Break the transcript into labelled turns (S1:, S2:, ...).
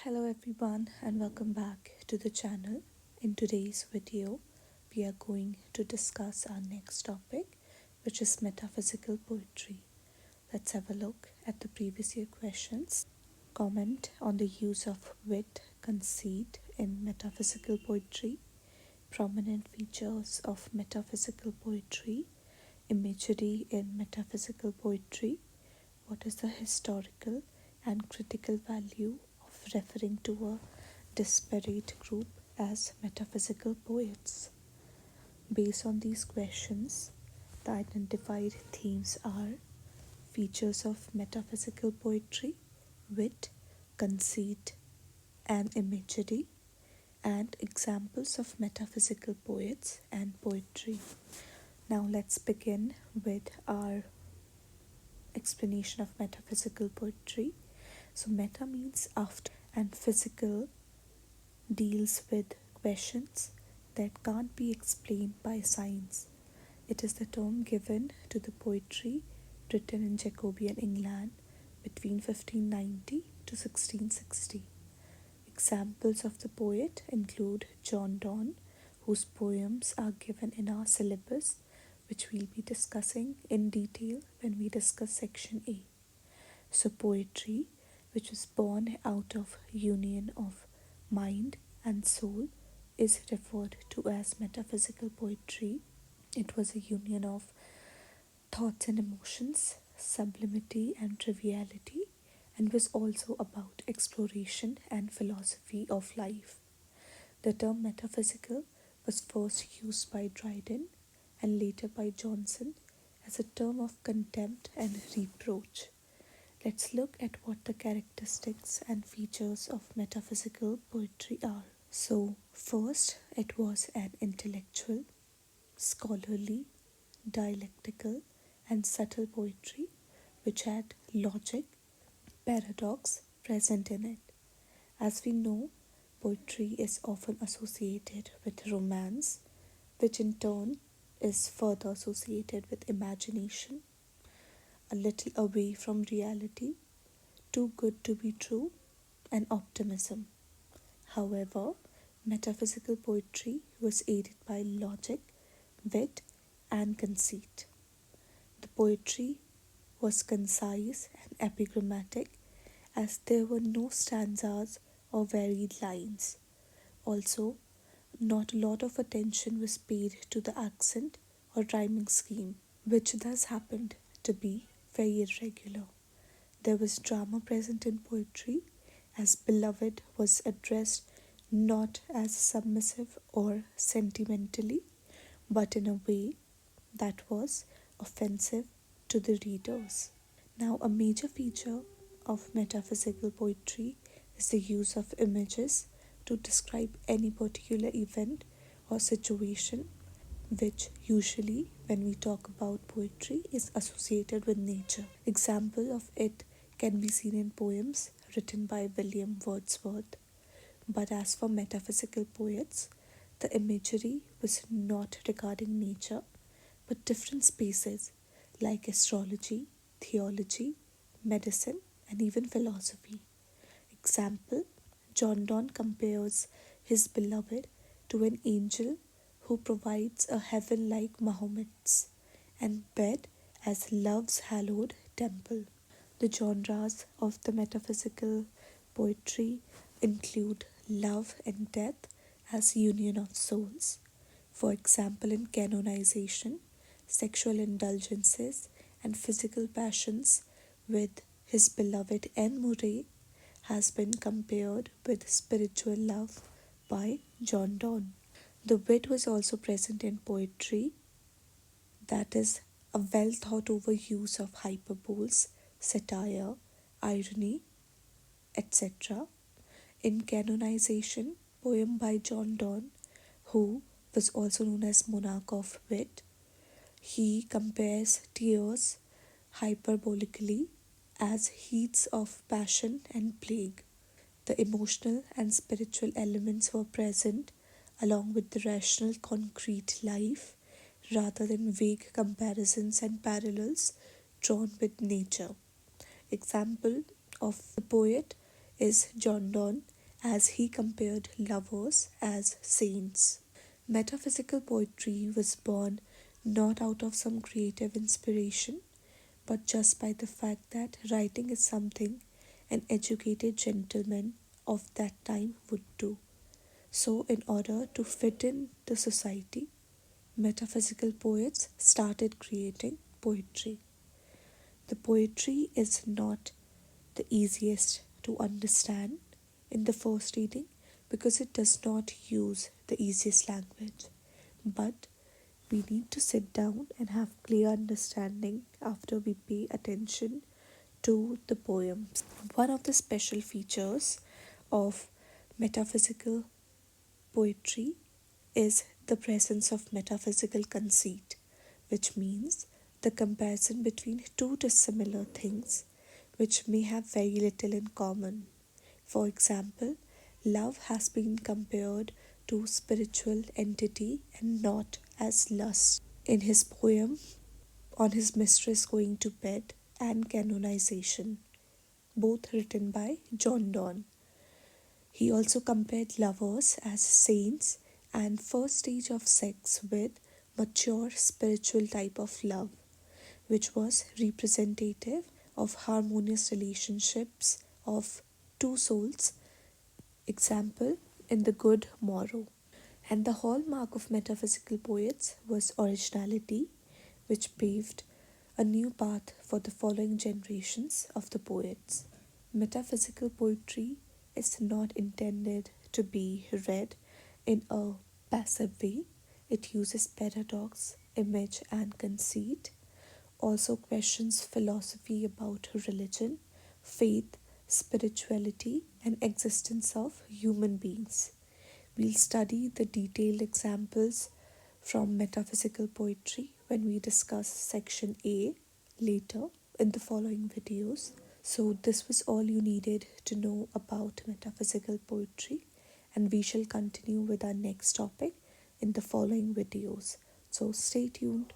S1: Hello everyone and welcome back to the channel. In today's video, we are going to discuss our next topic, which is metaphysical poetry. Let's have a look at the previous year questions. Comment on the use of wit, conceit in metaphysical poetry, prominent features of metaphysical poetry, imagery in metaphysical poetry, what is the historical and critical value of referring to a disparate group as metaphysical poets? Based on these questions, the identified themes are features of metaphysical poetry, wit, conceit, and imagery, and examples of metaphysical poets and poetry. Now, let's begin with our explanation of metaphysical poetry. So, meta means after, and physical deals with questions that can't be explained by science. It is the term given to the poetry written in Jacobean England between 1590 to 1660. Examples of the poet include John Donne, whose poems are given in our syllabus, which we'll be discussing in detail when we discuss section A. So, poetry, which is born out of union of mind and soul, is referred to as metaphysical poetry. It was a union of thoughts and emotions, sublimity and triviality, and was also about exploration and philosophy of life. The term metaphysical was first used by Dryden and later by Johnson as a term of contempt and reproach. Let's look at what the characteristics and features of metaphysical poetry are. So, first, it was an intellectual, scholarly, dialectical, and subtle poetry which had logic, paradox present in it. As we know, poetry is often associated with romance, which in turn is further associated with imagination, a little away from reality, too good to be true, and optimism. However, metaphysical poetry was aided by logic, wit, and conceit. The poetry was concise and epigrammatic, as there were no stanzas or varied lines. Also, not a lot of attention was paid to the accent or rhyming scheme, which thus happened to be very irregular. There was drama present in poetry, as beloved was addressed not as submissive or sentimentally, but in a way that was offensive to the readers. Now, a major feature of metaphysical poetry is the use of images to describe any particular event or situation, which usually, when we talk about poetry, is associated with nature. Example of it can be seen in poems written by William Wordsworth. But as for metaphysical poets, the imagery was not regarding nature, but different spaces like astrology, theology, medicine, and even philosophy. Example, John Donne compares his beloved to an angel who provides a heaven like Mahomet's and bed as love's hallowed temple. The genres of the metaphysical poetry include love and death as union of souls. For example, in canonization, sexual indulgences and physical passions with his beloved Anne Murray has been compared with spiritual love by John Donne. The wit was also present in poetry, that is, a well thought over use of hyperboles, satire, irony, etc. In canonization, poem by John Donne, who was also known as monarch of wit, he compares tears hyperbolically as heats of passion and plague. The emotional and spiritual elements were present along with the rational concrete life rather than vague comparisons and parallels drawn with nature. Example of the poet is John Donne, as he compared lovers as saints. Metaphysical poetry was born not out of some creative inspiration, but just by the fact that writing is something an educated gentleman of that time would do. So, in order to fit in the society, metaphysical poets started creating poetry. The poetry is not the easiest to understand in the first reading because it does not use the easiest language. But we need to sit down and have clear understanding after we pay attention to the poems. One of the special features of metaphysical poetry is the presence of metaphysical conceit, which means the comparison between two dissimilar things which may have very little in common. For example, love has been compared to spiritual entity and not as lust. In his poem On His Mistress Going to Bed and Canonization, both written by John Donne. He also compared lovers as saints and first stage of sex with mature spiritual type of love, which was representative of harmonious relationships of two souls, example in the good morrow. And the hallmark of metaphysical poets was originality, which paved a new path for the following generations of the poets. Metaphysical poetry is not intended to be read in a passive way. It uses paradox, image, and conceit, also questions philosophy about religion, faith, spirituality, and existence of human beings. We'll study the detailed examples from metaphysical poetry when we discuss section A later in the following videos. So, this was all you needed to know about metaphysical poetry, and we shall continue with our next topic in the following videos. So, stay tuned